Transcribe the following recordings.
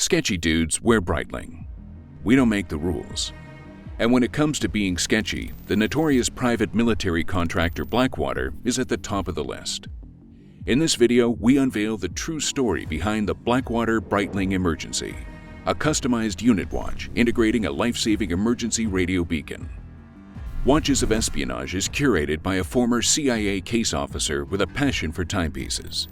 Sketchy dudes wear Breitling. We don't make the rules. And when it comes to being sketchy, the notorious private military contractor Blackwater is at the top of the list. In this video, we unveil the true story behind the Blackwater Breitling Emergency, a customized unit watch integrating a life-saving emergency radio beacon. Watches of Espionage is curated by a former CIA case officer with a passion for timepieces.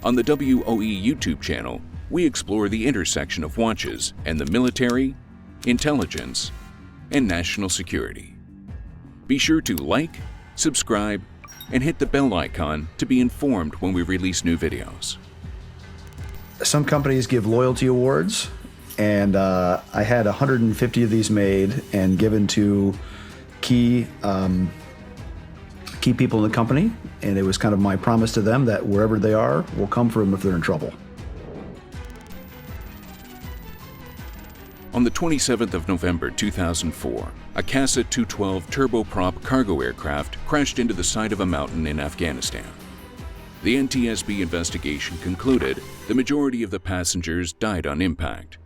On the WOE YouTube channel, we explore the intersection of watches and the military, intelligence, and national security. Be sure to like, subscribe, and hit the bell icon to be informed when we release new videos. Some companies give loyalty awards, and I had 150 of these made and given to key people in the company, and it was kind of my promise to them that wherever they are, we'll come for them if they're in trouble. On the 27th of November 2004, a CASA 212 turboprop cargo aircraft crashed into the side of a mountain in Afghanistan. The NTSB investigation concluded the majority of the passengers died on impact,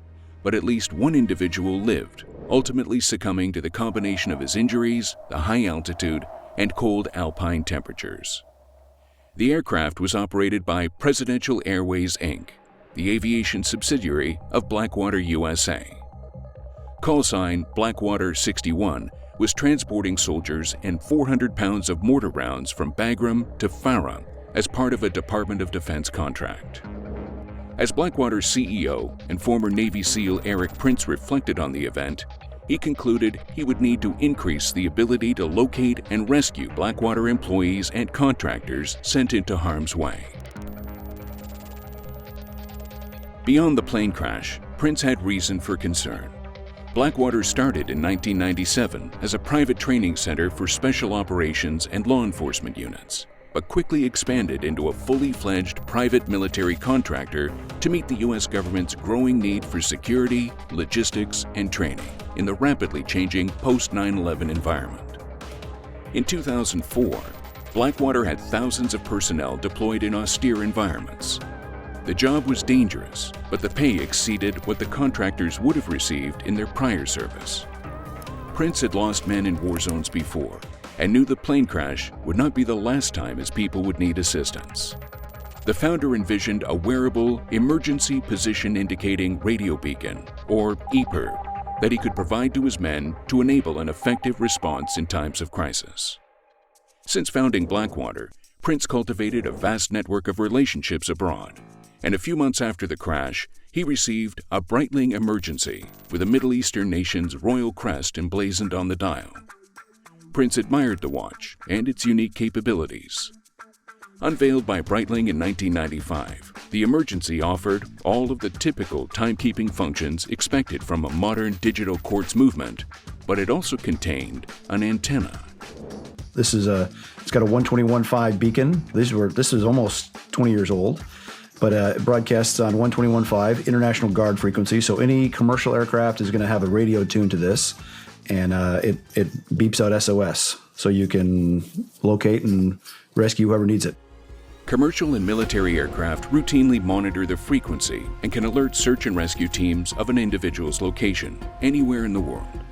but at least one individual lived, ultimately succumbing to the combination of his injuries, the high altitude, and cold alpine temperatures. The aircraft was operated by Presidential Airways Inc., the aviation subsidiary of Blackwater USA. Call sign Blackwater 61 was transporting soldiers and 400 pounds of mortar rounds from Bagram to Farah as part of a Department of Defense contract. As Blackwater's CEO and former Navy SEAL Erik reflected on the event, he concluded he would need to increase the ability to locate and rescue Blackwater employees and contractors sent into harm's way. Beyond the plane crash, Prince had reason for concern. Blackwater started in 1997 as a private training center for special operations and law enforcement units, but quickly expanded into a fully fledged private military contractor to meet the U.S. government's growing need for security, logistics, and training in the rapidly changing post-9/11 environment. In 2004, Blackwater had thousands of personnel deployed in austere environments. The job was dangerous, but the pay exceeded what the contractors would have received in their prior service. Prince had lost men in war zones before and knew the plane crash would not be the last time his people would need assistance. The founder envisioned a wearable emergency position indicating radio beacon, or EPIRB, that he could provide to his men to enable an effective response in times of crisis. Since founding Blackwater, Prince cultivated a vast network of relationships abroad, and a few months after the crash, he received a Breitling Emergency with a Middle Eastern nation's royal crest emblazoned on the dial. Prince admired the watch and its unique capabilities. Unveiled by Breitling in 1995, the Emergency offered all of the typical timekeeping functions expected from a modern digital quartz movement, but it also contained an antenna. It's got a 121.5 beacon. This is almost 20 years old. But it broadcasts on 121.5 International Guard frequency, so any commercial aircraft is going to have a radio tuned to this, and it beeps out SOS, so you can locate and rescue whoever needs it. Commercial and military aircraft routinely monitor the frequency and can alert search and rescue teams of an individual's location anywhere in the world.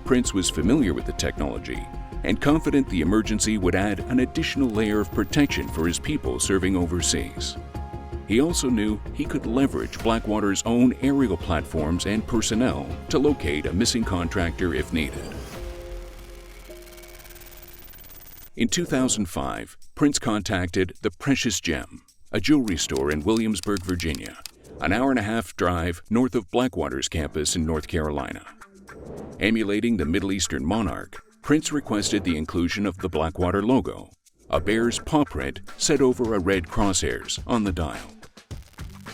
Prince was familiar with the technology and confident the Emergency would add an additional layer of protection for his people serving overseas. He also knew he could leverage Blackwater's own aerial platforms and personnel to locate a missing contractor if needed. In 2005, Prince contacted The Precious Gem, a jewelry store in Williamsburg, Virginia, an hour-and-a-half drive north of Blackwater's campus in North Carolina. Emulating the Middle Eastern monarch, Prince requested the inclusion of the Blackwater logo, a bear's paw print set over a red crosshairs on the dial.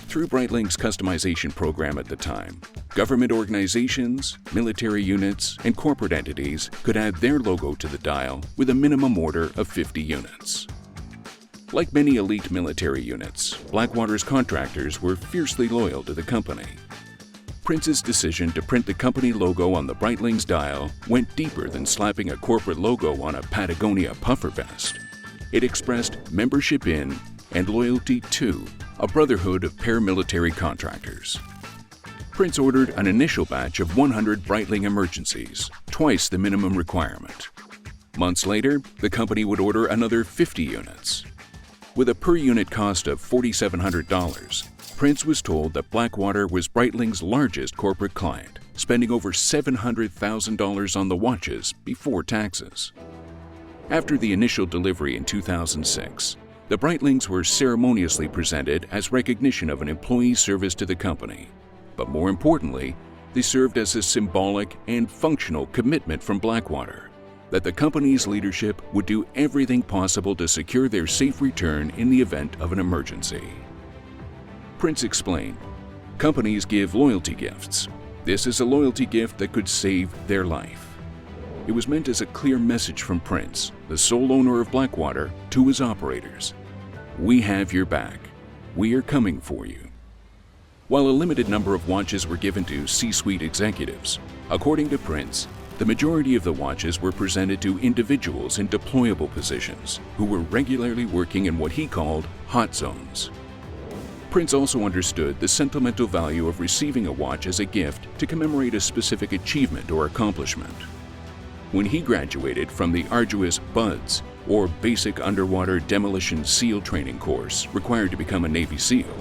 Through Breitling's customization program at the time, government organizations, military units, and corporate entities could add their logo to the dial with a minimum order of 50 units. Like many elite military units, Blackwater's contractors were fiercely loyal to the company. Prince's decision to print the company logo on the Breitling's dial went deeper than slapping a corporate logo on a Patagonia puffer vest. It expressed membership in and loyalty to a brotherhood of paramilitary contractors. Prince ordered an initial batch of 100 Breitling Emergencies, twice the minimum requirement. Months later, the company would order another 50 units. With a per-unit cost of $4,700, Prince was told that Blackwater was Breitling's largest corporate client, spending over $700,000 on the watches before taxes. After the initial delivery in 2006, the Breitlings were ceremoniously presented as recognition of an employee's service to the company. But more importantly, they served as a symbolic and functional commitment from Blackwater that the company's leadership would do everything possible to secure their safe return in the event of an emergency. Prince explained, "Companies give loyalty gifts. This is a loyalty gift that could save their life." It was meant as a clear message from Prince, the sole owner of Blackwater, to his operators. "We have your back. We are coming for you." While a limited number of watches were given to C-suite executives, according to Prince, the majority of the watches were presented to individuals in deployable positions who were regularly working in what he called hot zones. Prince also understood the sentimental value of receiving a watch as a gift to commemorate a specific achievement or accomplishment. When he graduated from the arduous BUDS, or Basic Underwater Demolition SEAL Training course required to become a Navy SEAL,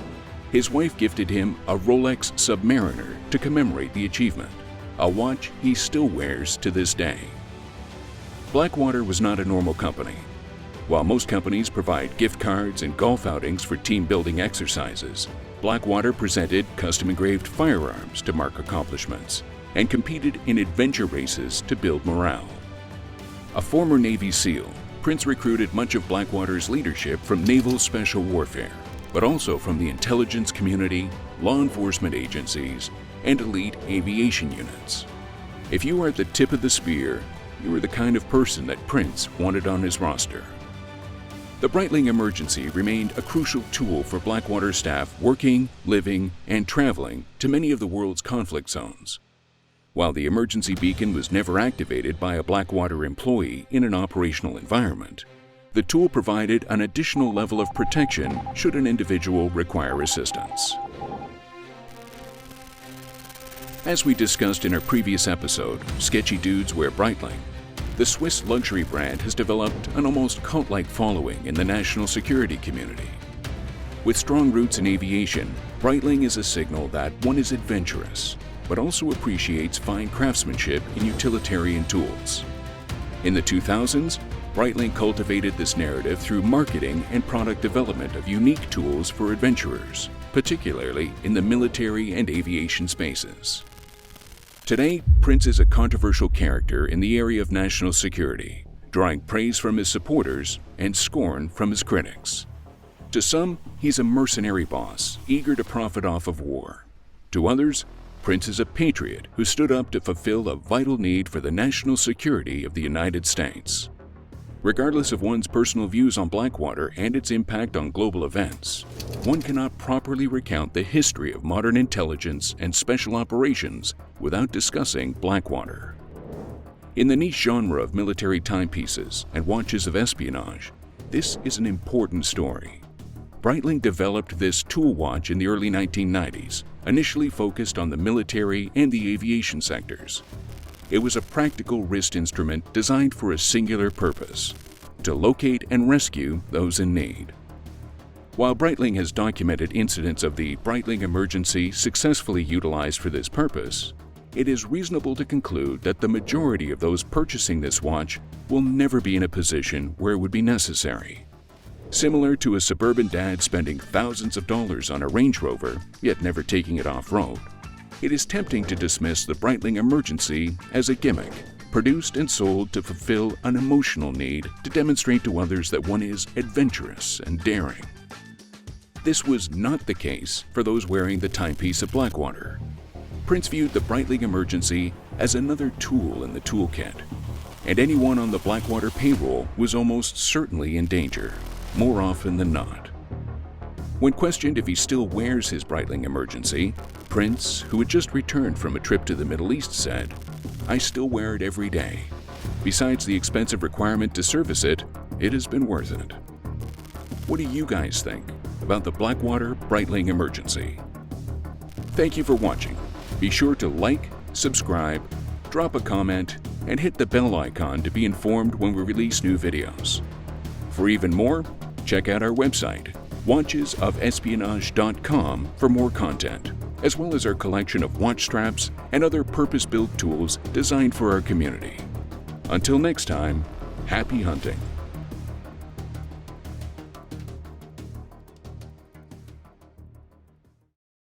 his wife gifted him a Rolex Submariner to commemorate the achievement, a watch he still wears to this day. Blackwater was not a normal company. While most companies provide gift cards and golf outings for team-building exercises, Blackwater presented custom-engraved firearms to mark accomplishments and competed in adventure races to build morale. A former Navy SEAL, Prince recruited much of Blackwater's leadership from naval special warfare, but also from the intelligence community, law enforcement agencies, and elite aviation units. If you are at the tip of the spear, you are the kind of person that Prince wanted on his roster. The Breitling Emergency remained a crucial tool for Blackwater staff working, living, and traveling to many of the world's conflict zones. While the emergency beacon was never activated by a Blackwater employee in an operational environment, the tool provided an additional level of protection should an individual require assistance. As we discussed in our previous episode, Sketchy Dudes Wear Breitling, the Swiss luxury brand has developed an almost cult-like following in the national security community. With strong roots in aviation, Breitling is a signal that one is adventurous, but also appreciates fine craftsmanship in utilitarian tools. In the 2000s, Breitling cultivated this narrative through marketing and product development of unique tools for adventurers, particularly in the military and aviation spaces. Today, Prince is a controversial character in the area of national security, drawing praise from his supporters and scorn from his critics. To some, he's a mercenary boss, eager to profit off of war. To others, Prince is a patriot who stood up to fulfill a vital need for the national security of the United States. Regardless of one's personal views on Blackwater and its impact on global events, one cannot properly recount the history of modern intelligence and special operations without discussing Blackwater. In the niche genre of military timepieces and watches of espionage, this is an important story. Breitling developed this tool watch in the early 1990s, initially focused on the military and the aviation sectors. It was a practical wrist instrument designed for a singular purpose: to locate and rescue those in need. While Breitling has documented incidents of the Breitling Emergency successfully utilized for this purpose, it is reasonable to conclude that the majority of those purchasing this watch will never be in a position where it would be necessary. Similar to a suburban dad spending thousands of dollars on a Range Rover, yet never taking it off-road, it is tempting to dismiss the Breitling Emergency as a gimmick, produced and sold to fulfill an emotional need to demonstrate to others that one is adventurous and daring. This was not the case for those wearing the timepiece of Blackwater. Prince viewed the Breitling Emergency as another tool in the toolkit, and anyone on the Blackwater payroll was almost certainly in danger, more often than not. When questioned if he still wears his Breitling Emergency, Prince, who had just returned from a trip to the Middle East, said, "I still wear it every day. Besides the expensive requirement to service it, it has been worth it." What do you guys think about the Blackwater Breitling Emergency? Thank you for watching. Be sure to like, subscribe, drop a comment, and hit the bell icon to be informed when we release new videos. For even more, check out our website, watchesofespionage.com, for more content, as well as our collection of watch straps and other purpose-built tools designed for our community. Until next time, happy hunting.